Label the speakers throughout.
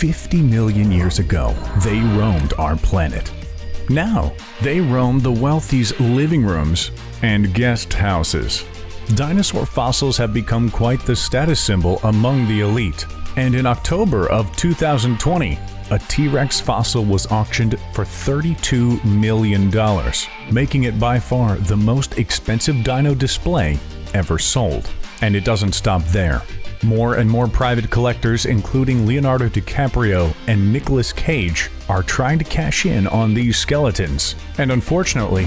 Speaker 1: 50 million years ago, they roamed our planet. Now, they roam the wealthy's living rooms and guest houses. Dinosaur fossils have become quite the status symbol among the elite. And in October of 2020, a T-Rex fossil was auctioned for $32 million, making it by far the most expensive dino display ever sold. And it doesn't stop there. More and more private collectors, including Leonardo DiCaprio and Nicolas Cage, are trying to cash in on these skeletons. And unfortunately,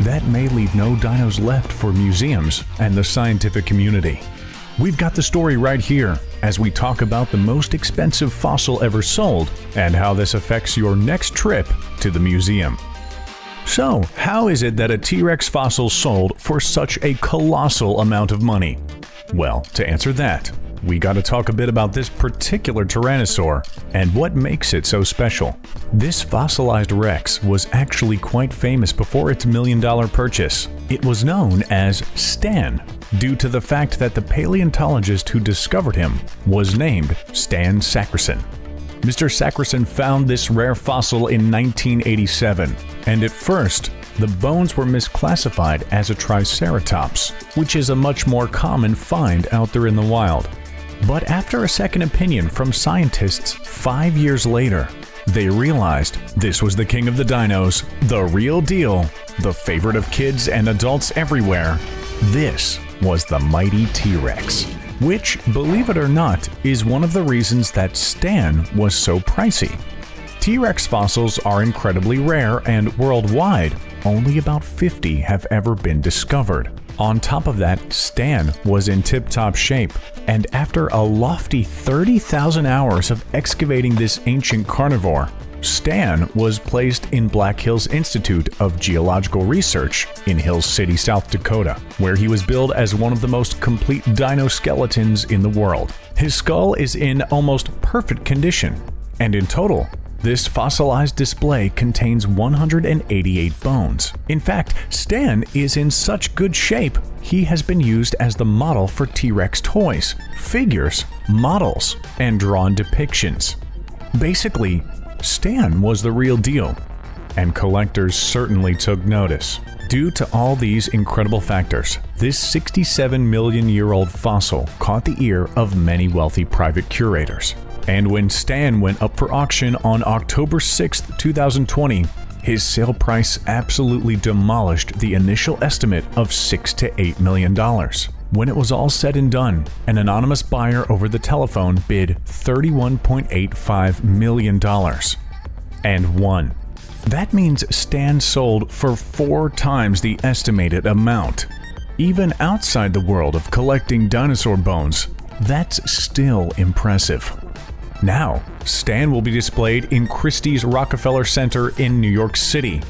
Speaker 1: that may leave no dinos left for museums and the scientific community. We've got the story right here as we talk about the most expensive fossil ever sold and how this affects your next trip to the museum. So, how is it that a T-Rex fossil sold for such a colossal amount of money? Well, to answer that, we gotta talk a bit about this particular Tyrannosaur and what makes it so special. This fossilized Rex was actually quite famous before its $1 million purchase. It was known as Stan, due to the fact that the paleontologist who discovered him was named Stan Sacrison. Mr. Sacrison found this rare fossil in 1987, and at first, the bones were misclassified as a Triceratops, which is a much more common find out there in the wild. But after a second opinion from scientists 5 years later, they realized this was the king of the dinos, the real deal, the favorite of kids and adults everywhere. This was the mighty T-Rex, which, believe it or not, is one of the reasons that Stan was so pricey. T-Rex fossils are incredibly rare, and worldwide, only about 50 have ever been discovered. On top of that, Stan was in tip-top shape, and after a lofty 30,000 hours of excavating this ancient carnivore, Stan was placed in Black Hills Institute of Geological Research in Hills City, South Dakota, where he was billed as one of the most complete dino skeletons in the world. His skull is in almost perfect condition, and in total, this fossilized display contains 188 bones. In fact, Stan is in such good shape, he has been used as the model for T-Rex toys, figures, models, and drawn depictions. Basically, Stan was the real deal, and collectors certainly took notice. Due to all these incredible factors, this 67-million-year-old fossil caught the ear of many wealthy private curators. And when Stan went up for auction on October 6, 2020, his sale price absolutely demolished the initial estimate of $6 to $8 million. When it was all said and done, an anonymous buyer over the telephone bid $31.85 million and won. That means Stan sold for 4 times the estimated amount. Even outside the world of collecting dinosaur bones, that's still impressive. Now, Stan will be displayed in Christie's Rockefeller Center in New York City.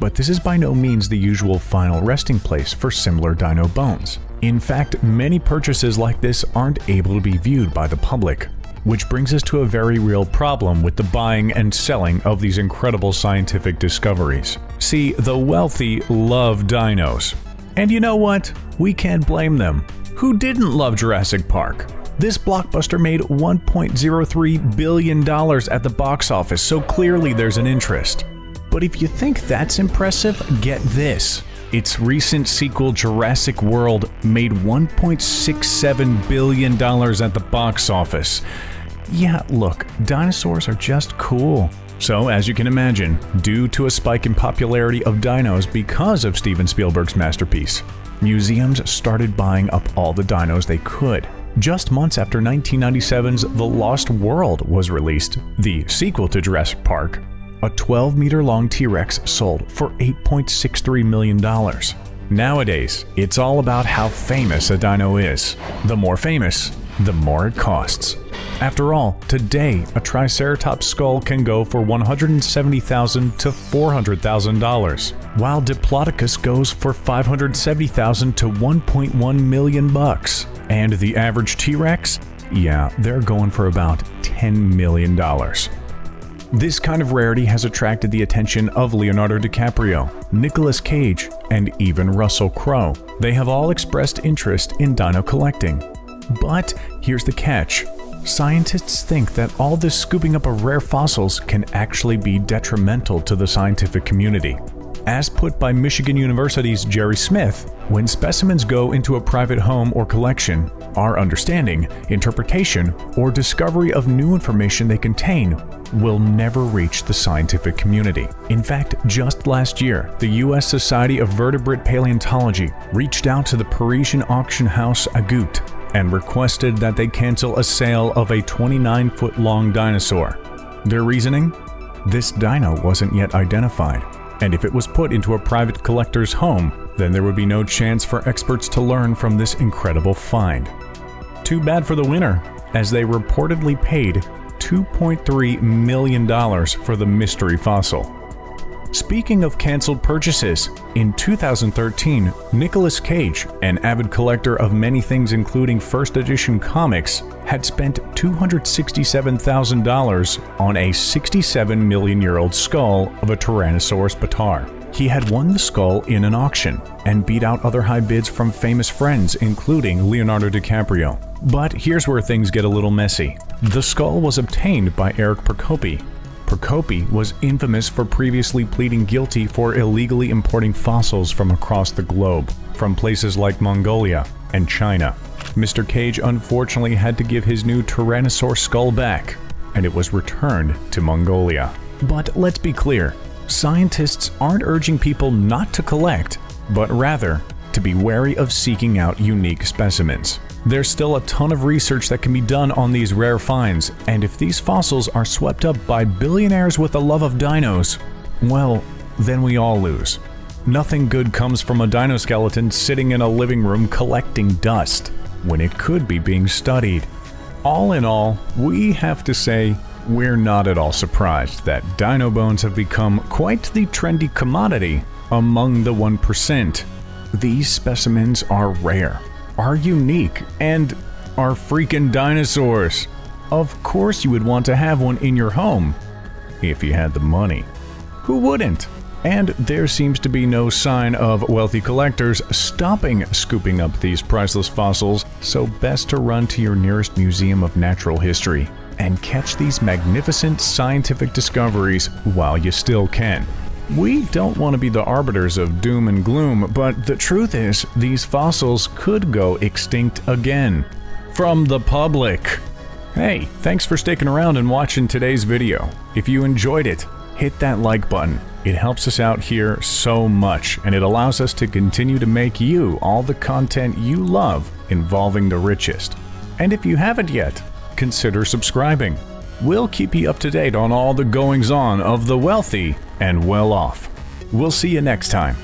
Speaker 1: But this is by no means the usual final resting place for similar dino bones. In fact, many purchases like this aren't able to be viewed by the public, which brings us to a very real problem with the buying and selling of these incredible scientific discoveries. See, the wealthy love dinos. And you know what? We can't blame them. Who didn't love Jurassic Park? This blockbuster made $1.03 billion at the box office, so clearly there's an interest. But if you think that's impressive, get this. Its recent sequel, Jurassic World, made $1.67 billion at the box office. Yeah, look, dinosaurs are just cool. So, as you can imagine, due to a spike in popularity of dinos because of Steven Spielberg's masterpiece, museums started buying up all the dinos they could. Just months after 1997's The Lost World was released, the sequel to Jurassic Park, a 12-meter-long T-Rex sold for $8.63 million. Nowadays, it's all about how famous a dino is. The more famous, the more it costs. After all, today, a Triceratops skull can go for $170,000 to $400,000, while Diplodocus goes for $570,000 to $1.1 million. And the average T-Rex? Yeah, they're going for about $10 million. This kind of rarity has attracted the attention of Leonardo DiCaprio, Nicolas Cage, and even Russell Crowe. They have all expressed interest in dino collecting. But here's the catch. Scientists think that all this scooping up of rare fossils can actually be detrimental to the scientific community. As put by Michigan University's Jerry Smith, when specimens go into a private home or collection, our understanding, interpretation, or discovery of new information they contain will never reach the scientific community. In fact, just last year, the U.S. Society of Vertebrate Paleontology reached out to the Parisian auction house Agut and requested that they cancel a sale of a 29-foot-long dinosaur. Their reasoning? This dino wasn't yet identified, and if it was put into a private collector's home, then there would be no chance for experts to learn from this incredible find. Too bad for the winner, as they reportedly paid $2.3 million for the mystery fossil. Speaking of canceled purchases, in 2013, Nicolas Cage, an avid collector of many things including first edition comics, had spent $267,000 on a 67-million-year-old skull of a Tyrannosaurus bataar. He had won the skull in an auction and beat out other high bids from famous friends, including Leonardo DiCaprio. But here's where things get a little messy. The skull was obtained by Eric Procopi. Procopi was infamous for previously pleading guilty for illegally importing fossils from across the globe, from places like Mongolia and China. Mr. Cage unfortunately had to give his new Tyrannosaur skull back, and it was returned to Mongolia. But let's be clear, scientists aren't urging people not to collect, but rather to be wary of seeking out unique specimens. There's still a ton of research that can be done on these rare finds, and if these fossils are swept up by billionaires with a love of dinos, well, then we all lose. Nothing good comes from a dino skeleton sitting in a living room collecting dust, when it could be being studied. All in all, we have to say we're not at all surprised that dino bones have become quite the trendy commodity among the 1%. These specimens are rare, are unique, and are freaking dinosaurs. Of course you would want to have one in your home, if you had the money. Who wouldn't? And there seems to be no sign of wealthy collectors stopping scooping up these priceless fossils, so best to run to your nearest museum of natural history and catch these magnificent scientific discoveries while you still can. We don't want to be the arbiters of doom and gloom, but the truth is, these fossils could go extinct again. From the public. Hey, thanks for sticking around and watching today's video. If you enjoyed it, hit that like button. It helps us out here so much, and it allows us to continue to make you all the content you love involving the richest. And if you haven't yet, consider subscribing. We'll keep you up to date on all the goings-on of the wealthy and well-off. We'll see you next time.